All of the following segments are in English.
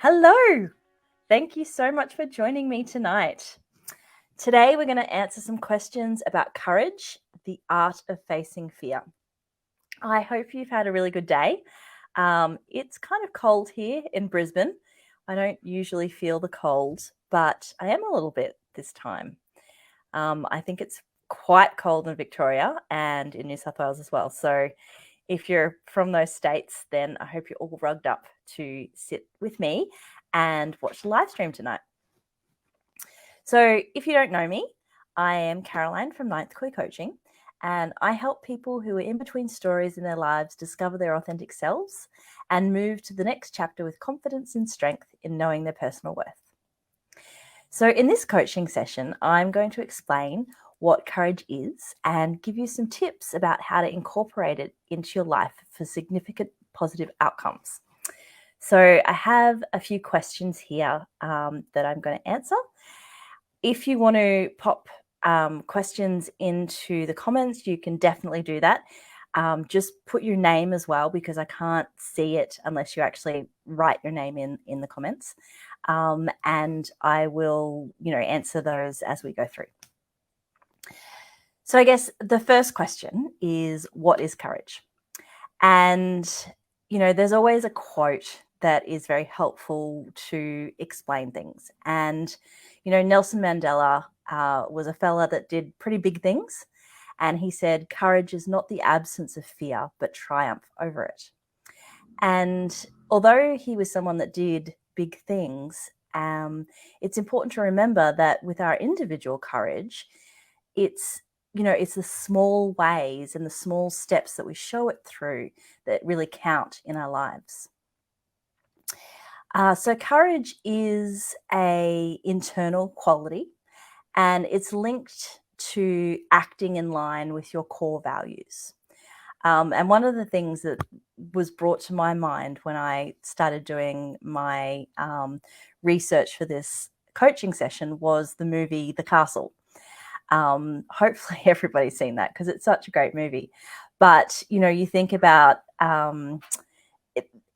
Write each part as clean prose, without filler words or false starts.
Hello. Thank you so much for joining me tonight. Today, we're going to answer some questions about courage, the art of facing fear. I hope you've had a really good day. It's kind of cold here in Brisbane. I don't usually feel the cold, but I am a little bit this time. I think it's quite cold in Victoria and in New South Wales as well. So if you're from those states, then I hope you're all rugged up to sit with me and watch the live stream tonight. So if you don't know me, I am Caroline from Ninth Career Coaching, and I help people who are in between stories in their lives discover their authentic selves and move to the next chapter with confidence and strength in knowing their personal worth. So in this coaching session, I'm going to explain what courage is and give you some tips about how to incorporate it into your life for significant positive outcomes. So I have a few questions here that I'm going to answer. If you want to pop questions into the comments, you can definitely do that. Just put your name as well, because I can't see it unless you actually write your name in the comments. And I will, answer those as we go through. So I guess the first question is, what is courage? And, there's always a quote that is very helpful to explain things. And, Nelson Mandela was a fella that did pretty big things. And he said, courage is not the absence of fear, but triumph over it. And although he was someone that did big things, it's important to remember that with our individual courage, it's the small ways and the small steps that we show it through that really count in our lives. So courage is an internal quality, and it's linked to acting in line with your core values. And one of the things that was brought to my mind when I started doing my research for this coaching session was the movie The Castle. Hopefully everybody's seen that, because it's such a great movie. But, you think about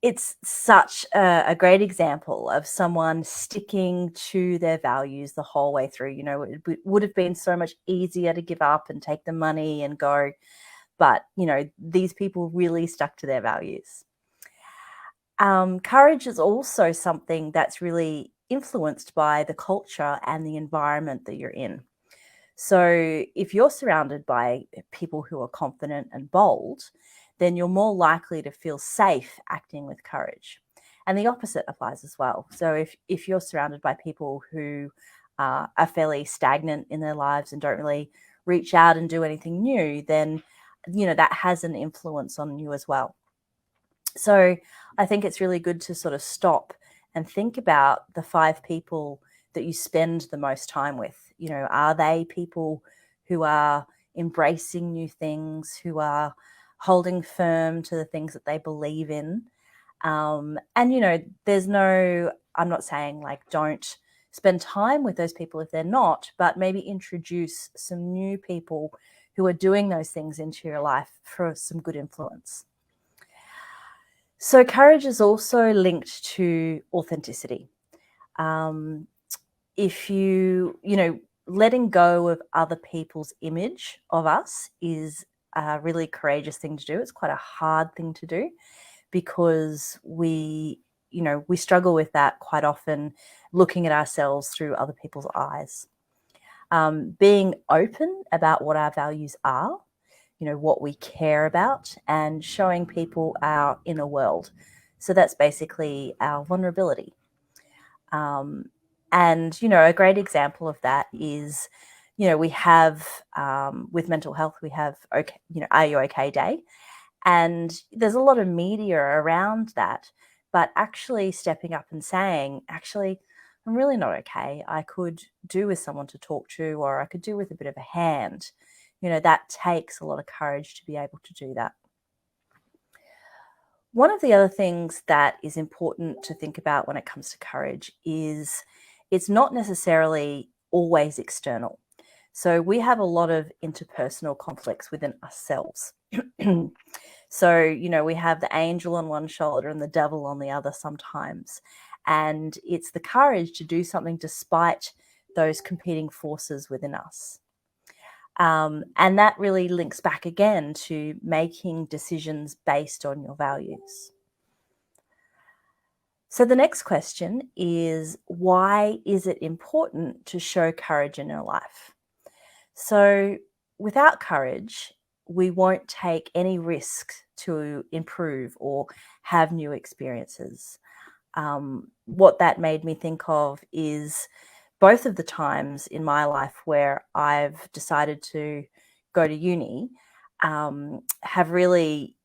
it's such a great example of someone sticking to their values the whole way through. It would have been so much easier to give up and take the money and go. But, these people really stuck to their values. Courage is also something that's really influenced by the culture and the environment that you're in. So if you're surrounded by people who are confident and bold, then you're more likely to feel safe acting with courage. And the opposite applies as well. So if you're surrounded by people who are fairly stagnant in their lives and don't really reach out and do anything new, then, that has an influence on you as well. So I think it's really good to sort of stop and think about the 5 people that you spend the most time with. Are they people who are embracing new things, who are holding firm to the things that they believe in? And, I'm not saying don't spend time with those people if they're not, but maybe introduce some new people who are doing those things into your life for some good influence. So courage is also linked to authenticity. If letting go of other people's image of us is a really courageous thing to do. It's quite a hard thing to do, because we struggle with that quite often, looking at ourselves through other people's eyes. Being open about what our values are, what we care about, and showing people our inner world. So that's basically our vulnerability. And, a great example of that is, we have, with mental health, we have, Are You OK Day? And there's a lot of media around that, but actually stepping up and saying, actually, I'm really not okay. I could do with someone to talk to, or I could do with a bit of a hand. That takes a lot of courage to be able to do that. One of the other things that is important to think about when it comes to courage is it's not necessarily always external. So we have a lot of interpersonal conflicts within ourselves. So, we have the angel on one shoulder and the devil on the other sometimes. And it's the courage to do something despite those competing forces within us. And that really links back again to making decisions based on your values. So the next question is, why is it important to show courage in your life? So without courage, we won't take any risk to improve or have new experiences. What that made me think of is both of the times in my life where I've decided to go to uni have really,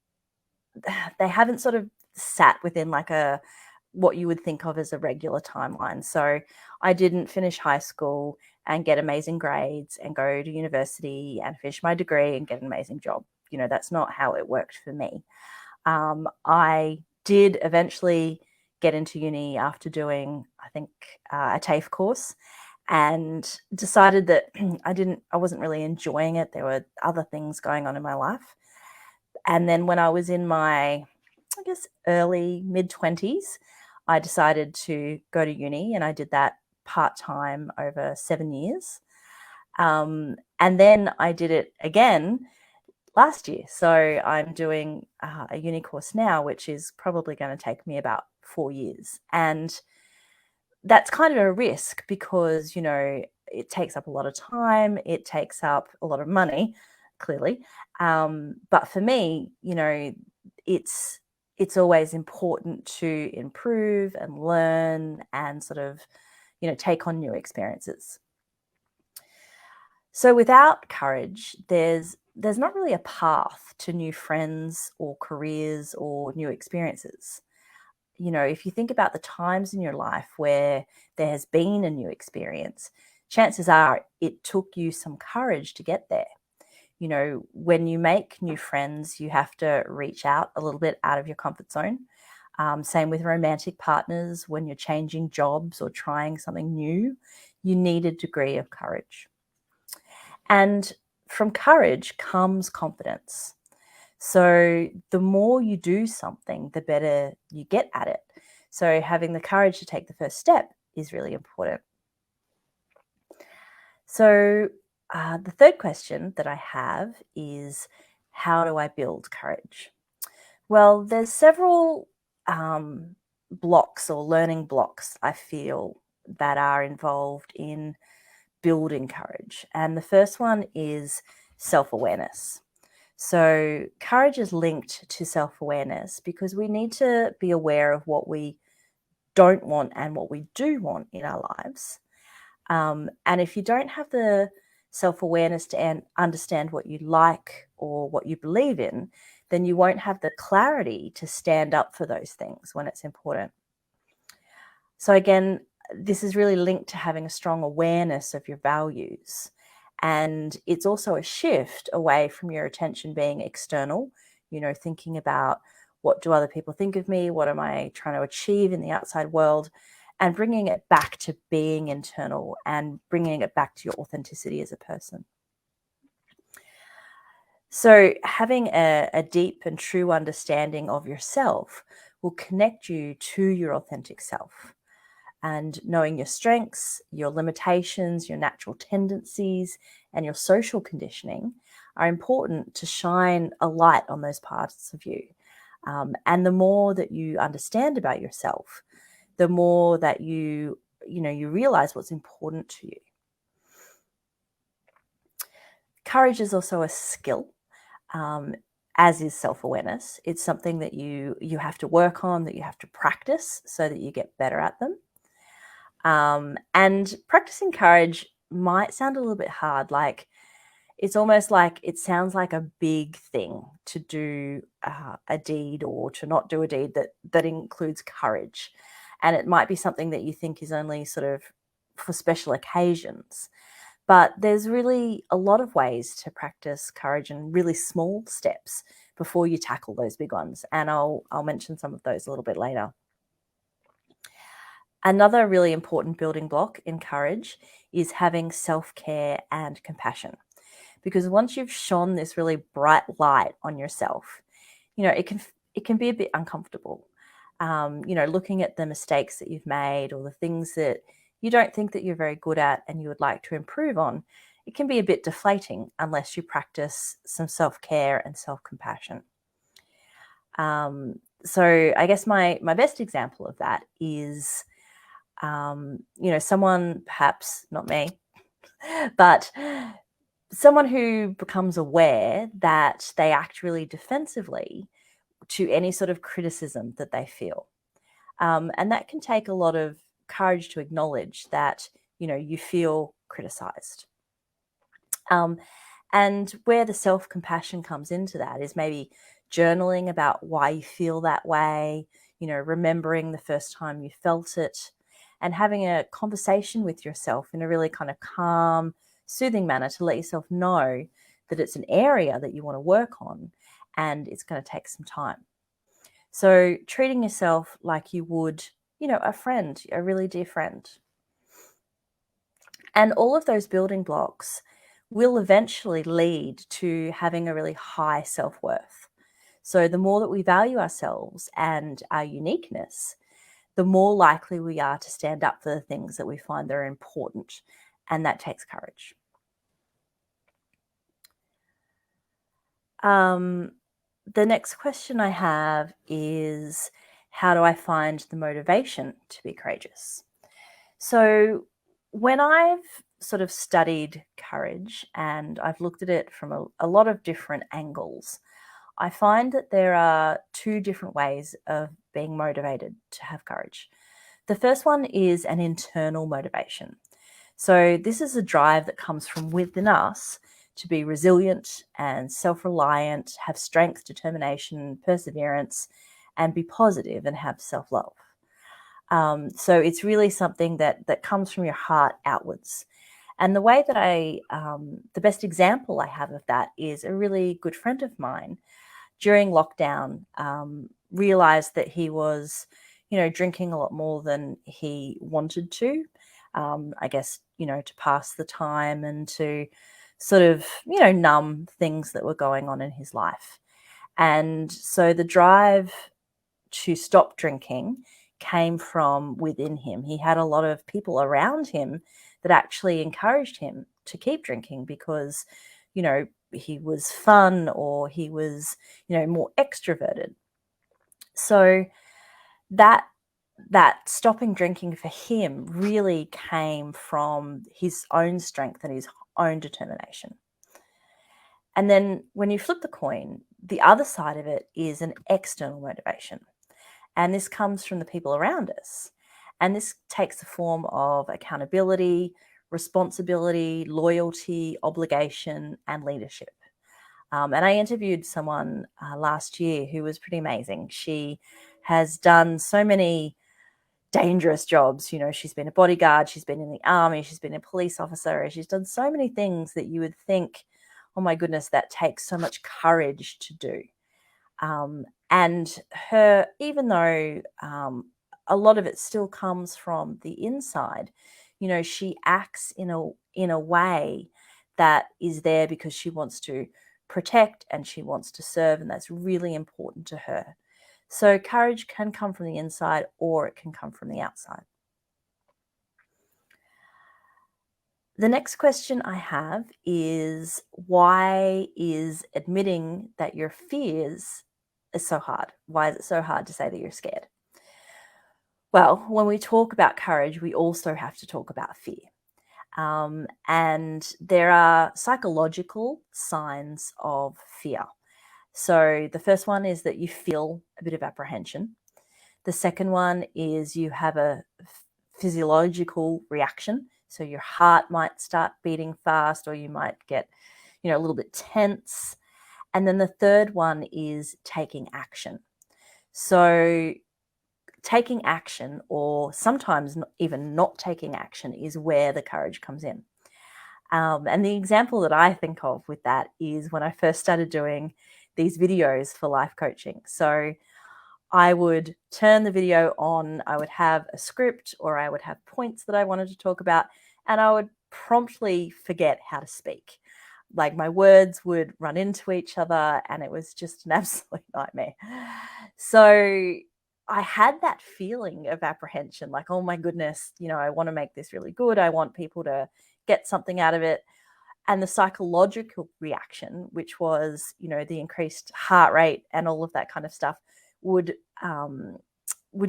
they haven't sort of sat within like what you would think of as a regular timeline. So I didn't finish high school and get amazing grades and go to university and finish my degree and get an amazing job. That's not how it worked for me. I did eventually get into uni after doing, I think, a TAFE course, and decided that I wasn't really enjoying it. There were other things going on in my life. And then when I was in my, I guess, early mid-20s, I decided to go to uni, and I did that part-time over 7 years. And then I did it again last year. So I'm doing a uni course now, which is probably going to take me about 4 years. And that's kind of a risk because, it takes up a lot of time, it takes up a lot of money, clearly. But for me, it's always important to improve and learn and sort of, take on new experiences. So without courage, there's not really a path to new friends or careers or new experiences. If you think about the times in your life where there has been a new experience, chances are it took you some courage to get there. When you make new friends, you have to reach out a little bit out of your comfort zone. Same with romantic partners. When you're changing jobs or trying something new, you need a degree of courage. And from courage comes confidence. So the more you do something, the better you get at it. So having the courage to take the first step is really important. So the third question that I have is, how do I build courage? Well, there's several blocks or learning blocks, I feel, that are involved in building courage. And the first one is self-awareness. So courage is linked to self-awareness because we need to be aware of what we don't want and what we do want in our lives. And if you don't have the self-awareness to understand what you like or what you believe in, then you won't have the clarity to stand up for those things when it's important. So again, this is really linked to having a strong awareness of your values. And it's also a shift away from your attention being external, thinking about, what do other people think of me? What am I trying to achieve in the outside world? And bringing it back to being internal and bringing it back to your authenticity as a person. So having a deep and true understanding of yourself will connect you to your authentic self. And knowing your strengths, your limitations, your natural tendencies, and your social conditioning are important to shine a light on those parts of you. And the more that you understand about yourself, the more that you realize what's important to you. Courage is also a skill, as is self-awareness. It's something that you have to work on, that you have to practice so that you get better at them. And practicing courage might sound a little bit hard. Like, it's almost like it sounds like a big thing to do a deed or to not do a deed that includes courage. And it might be something that you think is only sort of for special occasions. But there's really a lot of ways to practice courage in really small steps before you tackle those big ones. And I'll mention some of those a little bit later. Another really important building block in courage is having self-care and compassion. Because once you've shone this really bright light on yourself, it can be a bit uncomfortable. looking at the mistakes that you've made or the things that you don't think that you're very good at and you would like to improve on, it can be a bit deflating unless you practice some self-care and self-compassion. So I guess my best example of that is, someone, perhaps not me, but someone who becomes aware that they act really defensively to any sort of criticism that they feel. And that can take a lot of courage to acknowledge that, you feel criticized. And where the self-compassion comes into that is maybe journaling about why you feel that way, remembering the first time you felt it, and having a conversation with yourself in a really kind of calm, soothing manner to let yourself know that it's an area that you want to work on and it's going to take some time. So treating yourself like you would, a friend, a really dear friend. And all of those building blocks will eventually lead to having a really high self-worth. So the more that we value ourselves and our uniqueness, the more likely we are to stand up for the things that we find that are important. And that takes courage. The next question I have is, how do I find the motivation to be courageous? So when I've sort of studied courage and I've looked at it from a lot of different angles, I find that there are two different ways of being motivated to have courage. The first one is an internal motivation. So this is a drive that comes from within us to be resilient and self-reliant, have strength, determination, perseverance, and be positive and have self-love. So it's really something that comes from your heart outwards. And the way that the best example I have of that is a really good friend of mine during lockdown, realized that he was, drinking a lot more than he wanted to, I guess, to pass the time and to sort of, numb things that were going on in his life. And so the drive to stop drinking came from within him. He had a lot of people around him that actually encouraged him to keep drinking because, he was fun or he was, more extroverted. So that stopping drinking for him really came from his own strength and his own determination. And then when you flip the coin, the other side of it is an external motivation. And this comes from the people around us. And this takes the form of accountability, responsibility, loyalty, obligation, and leadership. And I interviewed someone last year who was pretty amazing. She has done so many dangerous jobs. She's been a bodyguard, she's been in the army, she's been a police officer. She's done so many things that you would think, oh my goodness, that takes so much courage to do. And her, even though a lot of it still comes from the inside, she acts in a way that is there because she wants to protect and she wants to serve, and that's really important to her. So courage can come from the inside or it can come from the outside. The next question I have is, why is admitting that your fears is so hard? Why is it so hard to say that you're scared? Well, when we talk about courage, we also have to talk about fear. And there are psychological signs of fear. So the first one is that you feel a bit of apprehension. The second one is you have a physiological reaction. So your heart might start beating fast, or you might get, a little bit tense. And then the third one is taking action. So taking action, or sometimes even not taking action, is where the courage comes in. And the example that I think of with that is when I first started doing these videos for life coaching. So I would turn the video on, I would have a script or I would have points that I wanted to talk about, and I would promptly forget how to speak. Like my words would run into each other and it was just an absolute nightmare. So I had that feeling of apprehension, like, oh my goodness, I want to make this really good. I want people to get something out of it. And the psychological reaction, which was, the increased heart rate and all of that kind of stuff, would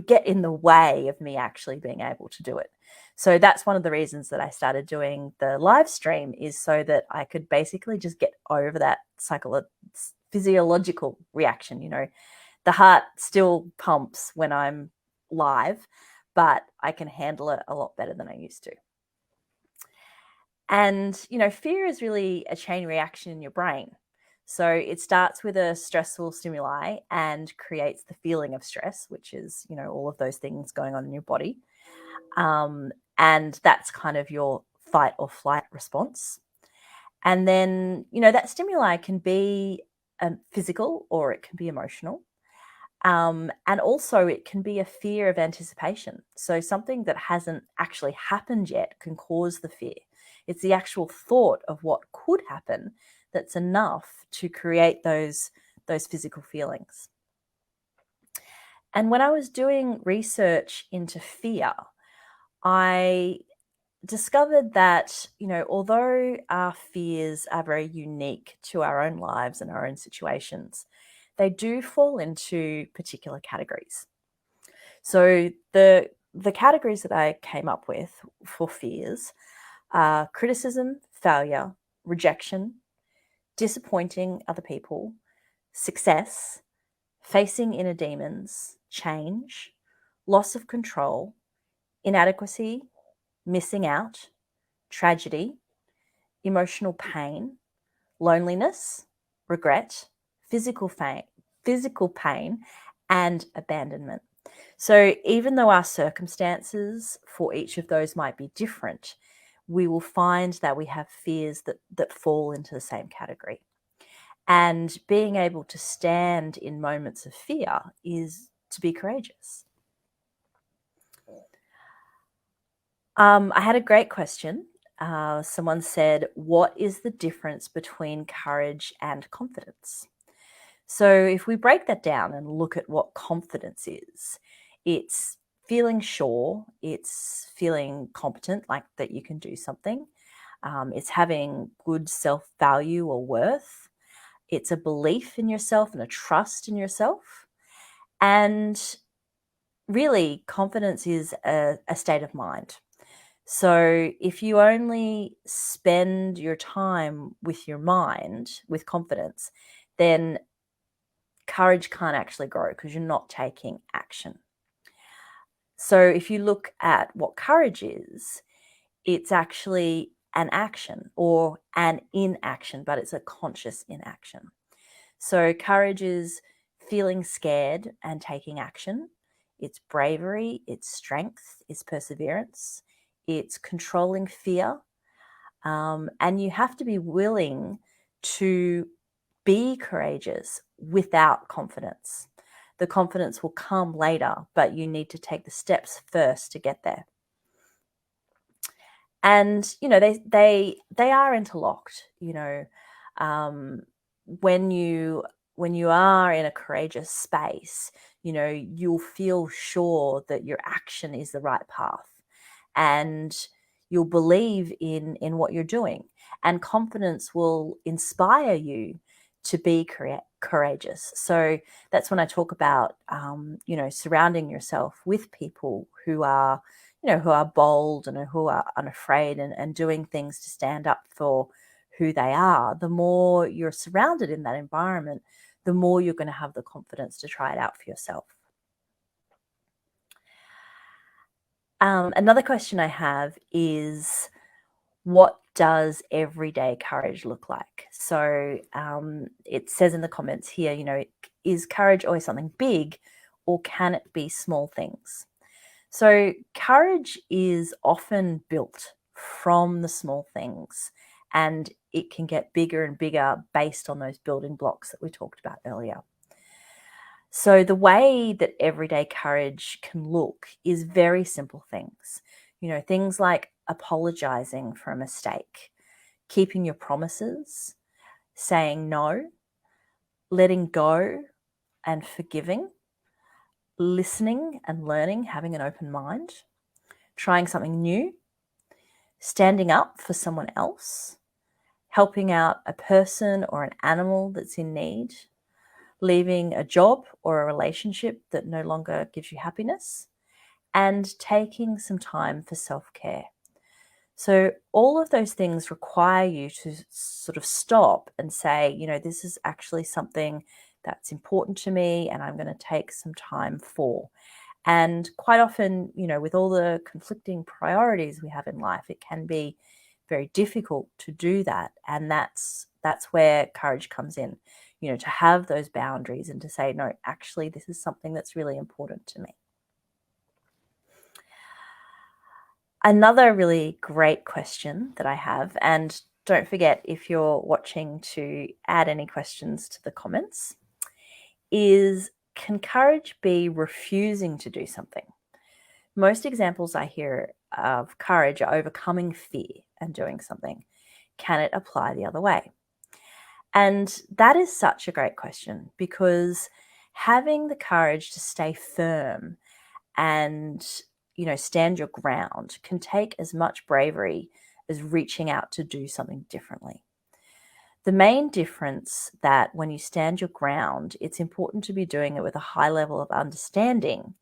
get in the way of me actually being able to do it. So that's one of the reasons that I started doing the live stream, is so that I could basically just get over that physiological reaction. The heart still pumps when I'm live, but I can handle it a lot better than I used to. And, fear is really a chain reaction in your brain. So it starts with a stressful stimuli and creates the feeling of stress, which is, all of those things going on in your body. And that's kind of your fight or flight response. And then, that stimuli can be physical or it can be emotional. And also it can be a fear of anticipation. So something that hasn't actually happened yet can cause the fear. It's the actual thought of what could happen that's enough to create those physical feelings. And when I was doing research into fear, I discovered that, although our fears are very unique to our own lives and our own situations, they do fall into particular categories. So the categories that I came up with for fears are criticism, failure, rejection, disappointing other people, success, facing inner demons, change, loss of control, inadequacy, missing out, tragedy, emotional pain, loneliness, regret, physical pain, and abandonment. So even though our circumstances for each of those might be different, we will find that we have fears that fall into the same category. And being able to stand in moments of fear is to be courageous. I had a great question. Someone said, what is the difference between courage and confidence? So if we break that down and look at what confidence is, it's feeling sure, it's feeling competent, like that you can do something. It's having good self-value or worth. It's a belief in yourself and a trust in yourself. And really, confidence is a state of mind. So if you only spend your time with your mind, with confidence, then courage can't actually grow because you're not taking action. So if you look at what courage is, it's actually an action or an inaction, but it's a conscious inaction. So courage is feeling scared and taking action. It's bravery, it's strength, it's perseverance, it's controlling fear. And you have to be willing to be courageous without confidence. The confidence will come later, but you need to take the steps first to get there. And they are interlocked. When you are in a courageous space, you'll feel sure that your action is the right path, and you'll believe in what you're doing, and confidence will inspire you to be courageous. So that's when I talk about surrounding yourself with people who are bold and who are unafraid and doing things to stand up for who they are. The more you're surrounded in that environment, the more you're going to have the confidence to try it out for yourself. Another question I have is, what does everyday courage look like? So it says in the comments here, is courage always something big, or can it be small things? So courage is often built from the small things, and it can get bigger and bigger based on those building blocks that we talked about earlier. So the way that everyday courage can look is very simple things. Things like apologizing for a mistake, keeping your promises, saying no, letting go and forgiving, listening and learning, having an open mind, trying something new, standing up for someone else, helping out a person or an animal that's in need, leaving a job or a relationship that no longer gives you happiness, and taking some time for self-care. So all of those things require you to sort of stop and say, this is actually something that's important to me and I'm going to take some time for. And quite often, with all the conflicting priorities we have in life, it can be very difficult to do that. And that's where courage comes in, to have those boundaries and to say, no, actually, this is something that's really important to me. Another really great question that I have, and don't forget if you're watching to add any questions to the comments, is can courage be refusing to do something? Most examples I hear of courage are overcoming fear and doing something. Can it apply the other way? And that is such a great question, because having the courage to stay firm and stand your ground can take as much bravery as reaching out to do something differently. The main difference that when you stand your ground, it's important to be doing it with a high level of understanding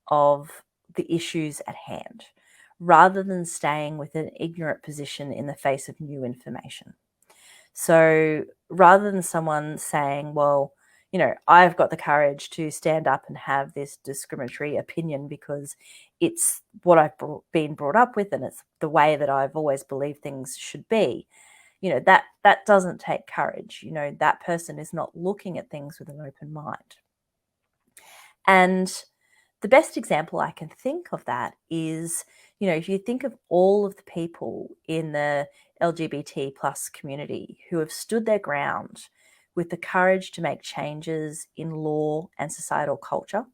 of the issues at hand, rather than staying with an ignorant position in the face of new information. So rather than someone saying, well, I've got the courage to stand up and have this discriminatory opinion because it's what I've been brought up with and it's the way that I've always believed things should be, that doesn't take courage. That person is not looking at things with an open mind. And the best example I can think of that is, if you think of all of the people in the LGBT plus community who have stood their ground with the courage to make changes in law and societal culture,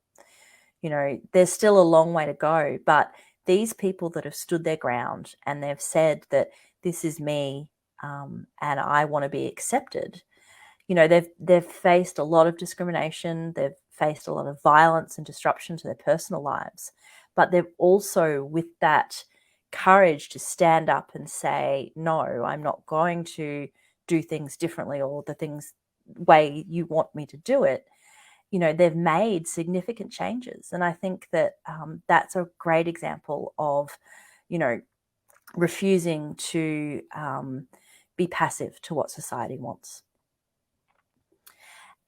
there's still a long way to go, but these people that have stood their ground and they've said that this is me and I want to be accepted, they've faced a lot of discrimination, they've faced a lot of violence and disruption to their personal lives, but they've also, with that courage to stand up and say, no, I'm not going to do things differently or the things way you want me to do it, they've made significant changes. And I think that that's a great example of, refusing to be passive to what society wants.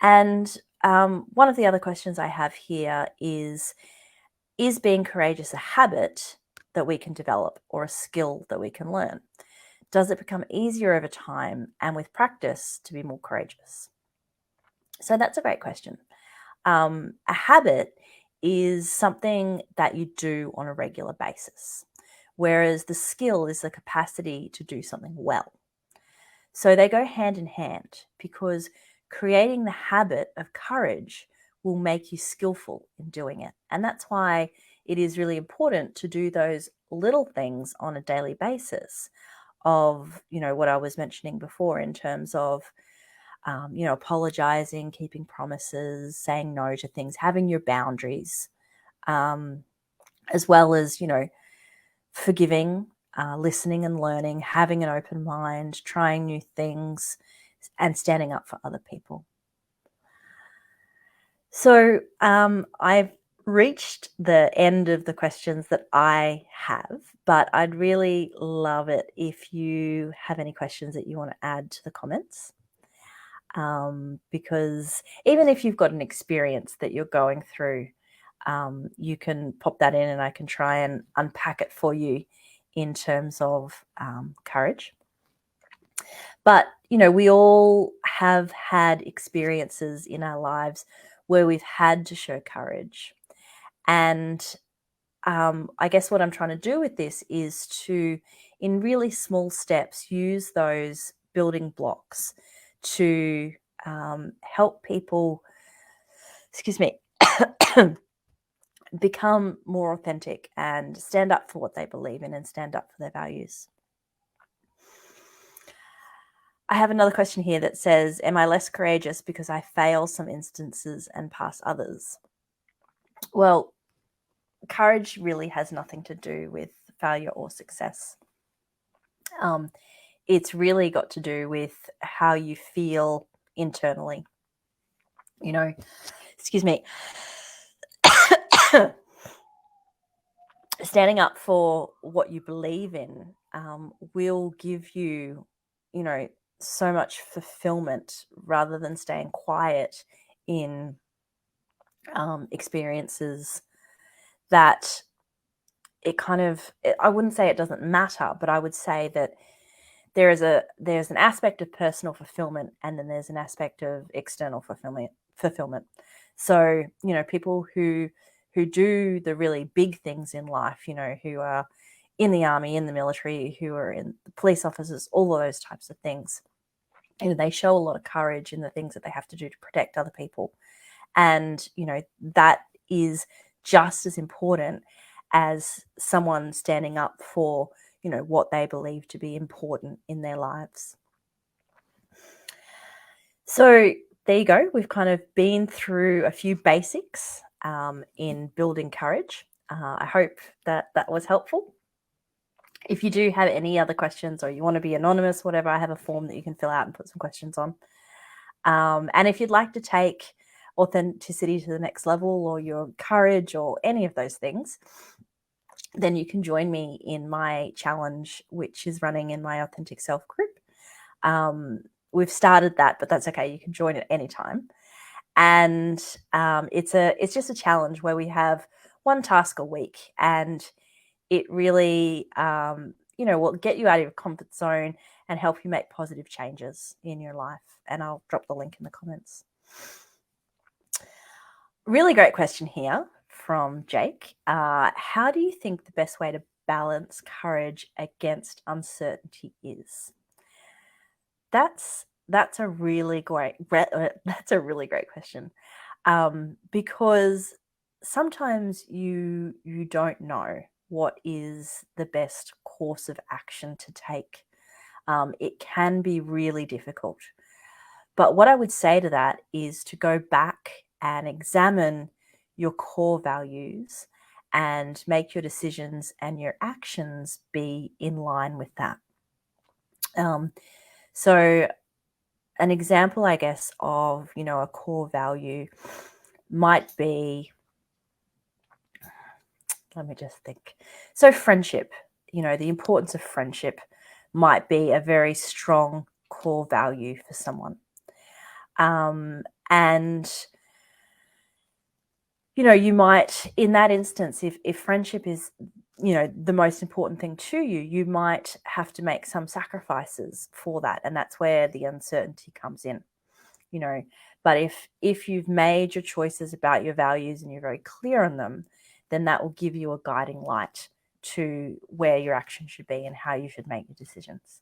And one of the other questions I have here is being courageous a habit that we can develop or a skill that we can learn? Does it become easier over time and with practice to be more courageous? So that's a great question. A habit is something that you do on a regular basis, whereas the skill is the capacity to do something well. So they go hand in hand, because creating the habit of courage will make you skillful in doing it. And that's why it is really important to do those little things on a daily basis of, what I was mentioning before in terms of, apologizing, keeping promises, saying no to things, having your boundaries, as well as, forgiving, listening and learning, having an open mind, trying new things, and standing up for other people. So I've reached the end of the questions that I have, but I'd really love it if you have any questions that you want to add to the comments. Because even if you've got an experience that you're going through, you can pop that in and I can try and unpack it for you in terms of courage. But, we all have had experiences in our lives where we've had to show courage. And I guess what I'm trying to do with this is to, in really small steps, use those building blocks to help people, become more authentic and stand up for what they believe in and stand up for their values. I have another question here that says, am I less courageous because I fail some instances and pass others? Well, courage really has nothing to do with failure or success. It's really got to do with how you feel internally. Excuse me. Standing up for what you believe in will give you, so much fulfillment rather than staying quiet in experiences that I wouldn't say it doesn't matter, but I would say that there's an aspect of personal fulfillment, and then there's an aspect of external fulfillment. So, people who do the really big things in life, who are in the army, in the military, who are in the police officers, all of those types of things, they show a lot of courage in the things that they have to do to protect other people. And, that is just as important as someone standing up for, what they believe to be important in their lives. So there you go. We've kind of been through a few basics in building courage. I hope that was helpful. If you do have any other questions, or you want to be anonymous, whatever, I have a form that you can fill out and put some questions on. And if you'd like to take authenticity to the next level, or your courage, or any of those things, then you can join me in my challenge, which is running in my Authentic Self group. We've started that, but that's okay. You can join at any time. And it's just a challenge where we have one task a week, and it really, will get you out of your comfort zone and help you make positive changes in your life. And I'll drop the link in the comments. Really great question here from Jake. How do you think the best way to balance courage against uncertainty is? That's a really great question, because sometimes you don't know what is the best course of action to take. It can be really difficult. But what I would say to that is to go back and examine your core values and make your decisions and your actions be in line with that. So an example, I guess, of, a core value might be, let me just think. So friendship, the importance of friendship might be a very strong core value for someone. And, you might, in that instance, if friendship is, the most important thing to you, you might have to make some sacrifices for that. And that's where the uncertainty comes in, But if you've made your choices about your values and you're very clear on them, then that will give you a guiding light to where your action should be and how you should make your decisions.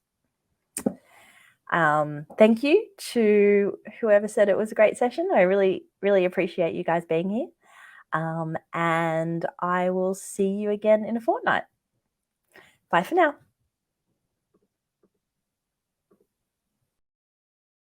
Thank you to whoever said it was a great session. I really, really appreciate you guys being here. And I will see you again in a fortnight. Bye for now.